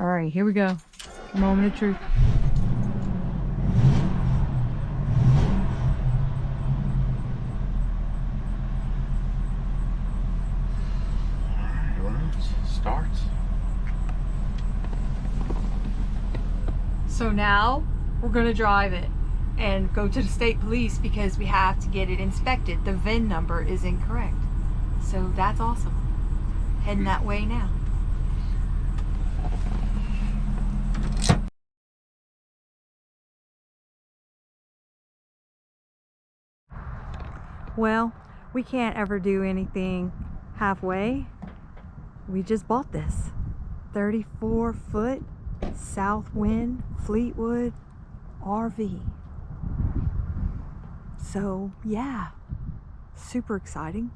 All right, here we go. Moment of truth. Starts. So now we're gonna drive it and go to the state police because we have to get it inspected. The VIN number is incorrect. So that's awesome. Heading that way now. Well, we can't ever do anything halfway. We just bought this 34-foot Southwind Fleetwood RV. So yeah, super exciting.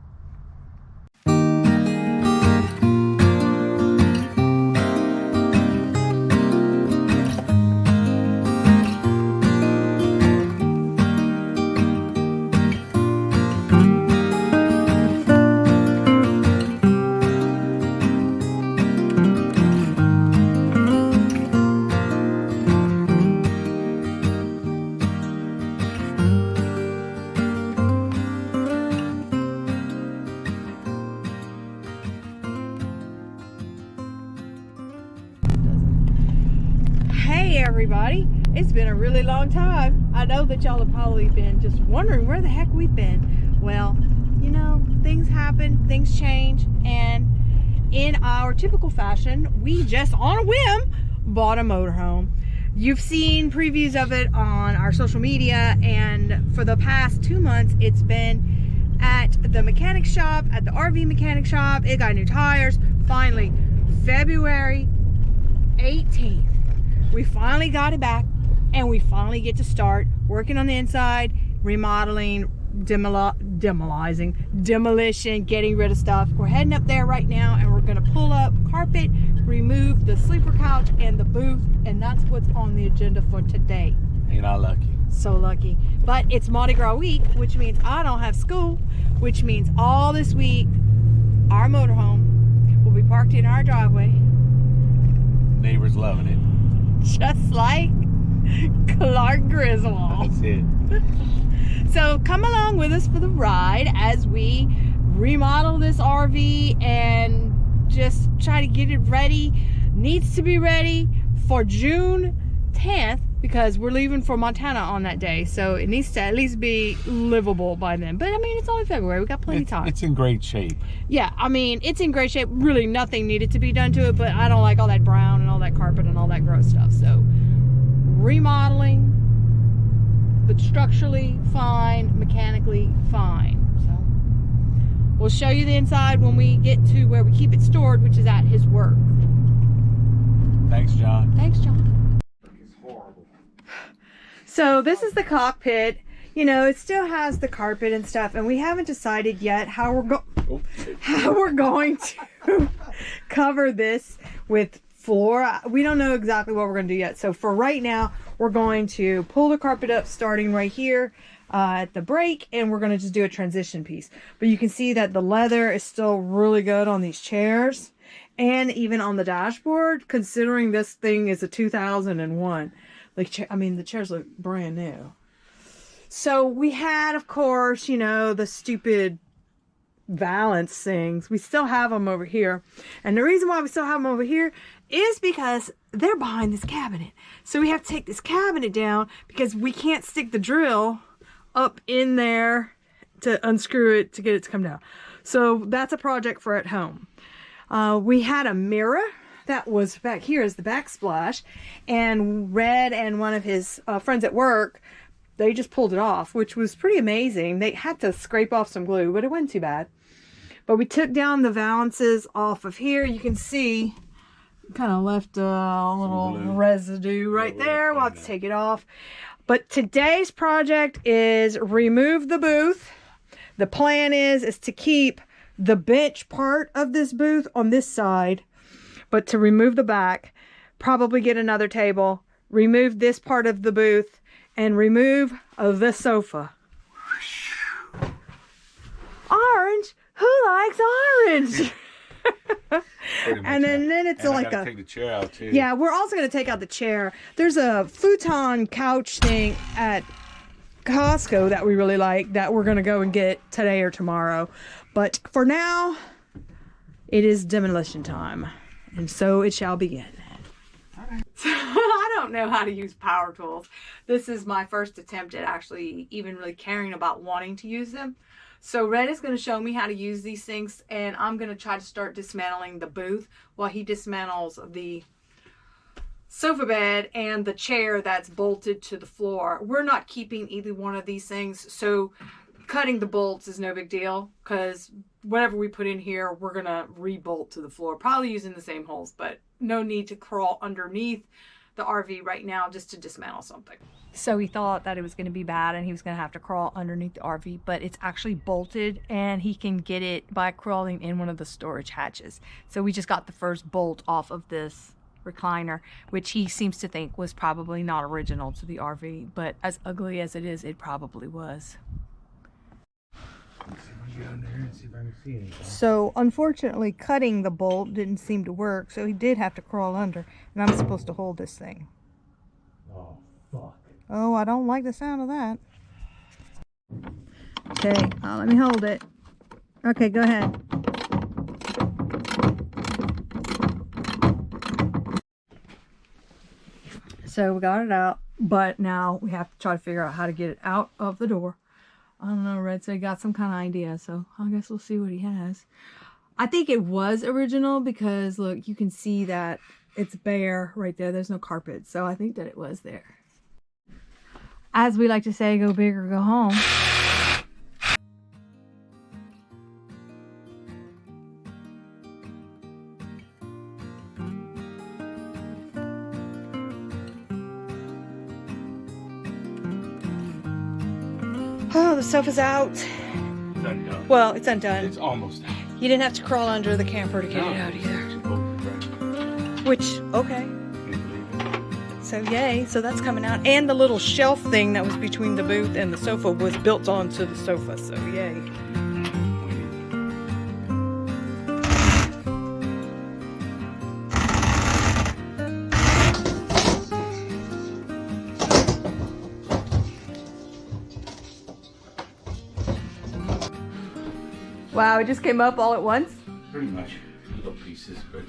Hey everybody, it's been a really long time. I know that y'all have probably been just wondering where the heck we've been. Well, you know, things happen, things change, and in our typical fashion, we just on a whim bought a motorhome. You've seen previews of it on our social media, and for the past 2 months it's been at the mechanic shop, at the RV mechanic shop. It got new tires. Finally, February 18th, we finally got it back, and we finally get to start working on the inside, remodeling, demolition, getting rid of stuff. We're heading up there right now, and we're gonna pull up carpet, remove the sleeper couch and the booth, and that's what's on the agenda for today. Ain't I lucky? So lucky. But it's Mardi Gras week, which means I don't have school, which means all this week our motorhome will be parked in our driveway. Neighbors loving it. Just like Clark Griswold. That's it. So come along with us for the ride as we remodel this RV and just try to get it ready. Needs to be ready for June 10th because we're leaving for Montana on that day. So it needs to at least be livable by then. But I mean, it's only February. We got plenty of time. It's in great shape. Yeah, I mean, it's in great shape. Really nothing needed to be done to it, but I don't like all that brown and all that carpet and all that gross stuff. So remodeling, but structurally fine, mechanically fine. So we'll show you the inside when we get to where we keep it stored, which is at his work. Thanks, John. Thanks, John. It's horrible. So this is the cockpit. You know, it still has the carpet and stuff, and we haven't decided yet how we're going to cover this with floor. We don't know exactly what we're going to do yet. So for right now, we're going to pull the carpet up starting right here at the brake, and we're going to just do a transition piece. But you can see that the leather is still really good on these chairs and even on the dashboard, considering this thing is a 2001. Like, I mean, the chairs look brand new. So we had, of course, you know, the stupid valance things. We still have them over here. And the reason why we still have them over here is because they're behind this cabinet. So we have to take this cabinet down because we can't stick the drill up in there to unscrew it to get it to come down. So that's a project for at home. We had a mirror that was back here as the backsplash, and Red and one of his friends at work, they just pulled it off, which was pretty amazing. They had to scrape off some glue, but it wasn't too bad. But we took down the valances off of here. You can see kind of left a little residue right there. We'll have to take it off. But today's project is remove the booth. The plan is to keep the bench part of this booth on this side, but to remove the back, probably get another table, remove this part of the booth, and remove the sofa. Orange? Who likes orange? And then it's and like I gotta a take the chair out too. yeah. We're also gonna take out the chair. There's a futon couch thing at Costco that we really like that we're gonna go and get today or tomorrow. But for now, it is demolition time, and so it shall begin. So, I don't know how to use power tools. This is my first attempt at actually even really caring about wanting to use them. So Red is going to show me how to use these things, and I'm going to try to start dismantling the booth while he dismantles the sofa bed and the chair that's bolted to the floor. We're not keeping either one of these things, so cutting the bolts is no big deal because whatever we put in here, we're going to re-bolt to the floor, probably using the same holes, but no need to crawl underneath the RV right now just to dismantle something. So he thought that it was going to be bad and he was going to have to crawl underneath the RV, but it's actually bolted and he can get it by crawling in one of the storage hatches. So we just got the first bolt off of this recliner, which he seems to think was probably not original to the RV, but as ugly as it is, it probably was. So unfortunately cutting the bolt didn't seem to work, so he did have to crawl under, and I'm supposed to hold this thing. Oh fuck. Oh, I don't like the sound of that. Okay, let me hold it. Okay, go ahead. So we got it out, but now we have to try to figure out how to get it out of the door. I don't know, Red said he got some kind of idea, so I guess we'll see what he has. I think it was original because, look, you can see that it's bare right there. There's no carpet, so I think that it was there. As we like to say, go big or go home. Oh, the sofa's out. It's undone. Well, it's undone. It's almost out. You didn't have to crawl under the camper to get it out either. Which, okay. So yay, so that's coming out. And the little shelf thing that was between the booth and the sofa was built onto the sofa, so yay. Wow, it just came up all at once? Pretty much. Little pieces, but...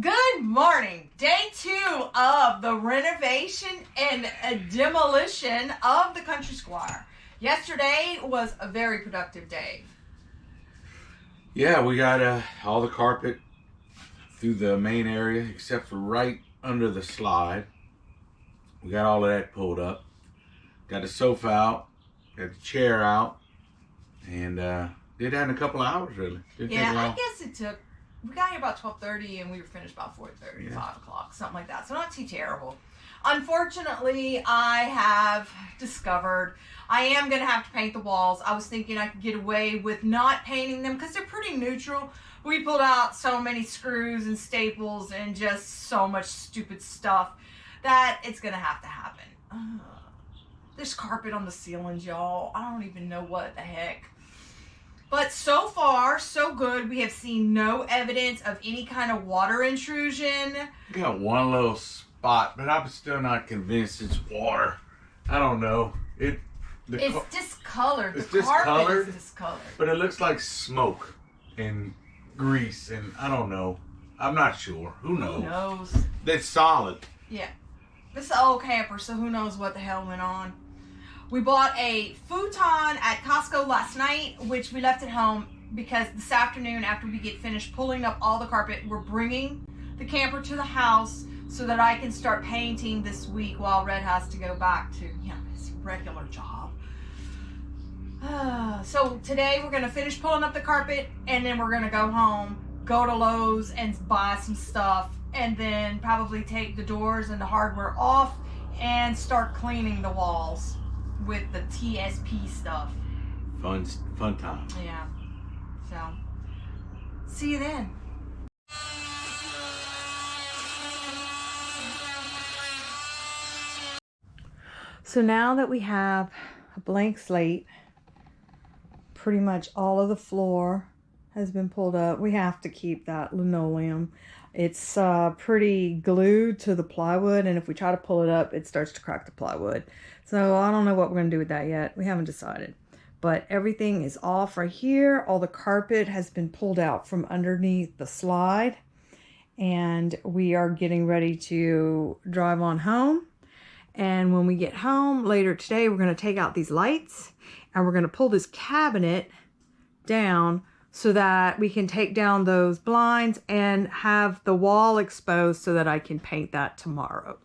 Good morning! Day 2 of the renovation and demolition of the Country Squire. Yesterday was a very productive day. Yeah, we got all the carpet through the main area except for right under the slide. We got all of that pulled up. Got the sofa out. Got the chair out. And did that in a couple of hours, really. Didn't take long. I guess it took, we got here about 12:30 and we were finished about 4:30, Yeah. 5 o'clock, something like that. So not too terrible. Unfortunately, I have discovered I am going to have to paint the walls. I was thinking I could get away with not painting them because they're pretty neutral. We pulled out so many screws and staples and just so much stupid stuff that it's going to happen. There's carpet on the ceilings, y'all. I don't even know what the heck. But so far, so good. We have seen no evidence of any kind of water intrusion. We got one little spot, but I'm still not convinced it's water. I don't know. It's discolored. It's The carpet discolored? is discolored. But it looks like smoke and grease, and I don't know. I'm not sure. Who knows? Who knows? It's solid. Yeah. This is an old camper, so who knows what the hell went on. We bought a futon at Costco last night, which we left at home because this afternoon, after we get finished pulling up all the carpet, we're bringing the camper to the house so that I can start painting this week while Red has to go back to, his regular job. So today we're going to finish pulling up the carpet, and then we're going to go home, go to Lowe's and buy some stuff, and then probably take the doors and the hardware off and start cleaning the walls with the TSP stuff. Fun time. Yeah. So, see you then. So now that we have a blank slate, pretty much all of the floor has been pulled up. We have to keep that linoleum. It's pretty glued to the plywood, and if we try to pull it up, it starts to crack the plywood. So I don't know what we're going to do with that yet. We haven't decided. But everything is off right here. All the carpet has been pulled out from underneath the slide. And we are getting ready to drive on home. And when we get home later today, we're going to take out these lights. And we're going to pull this cabinet down so that we can take down those blinds and have the wall exposed so that I can paint that tomorrow.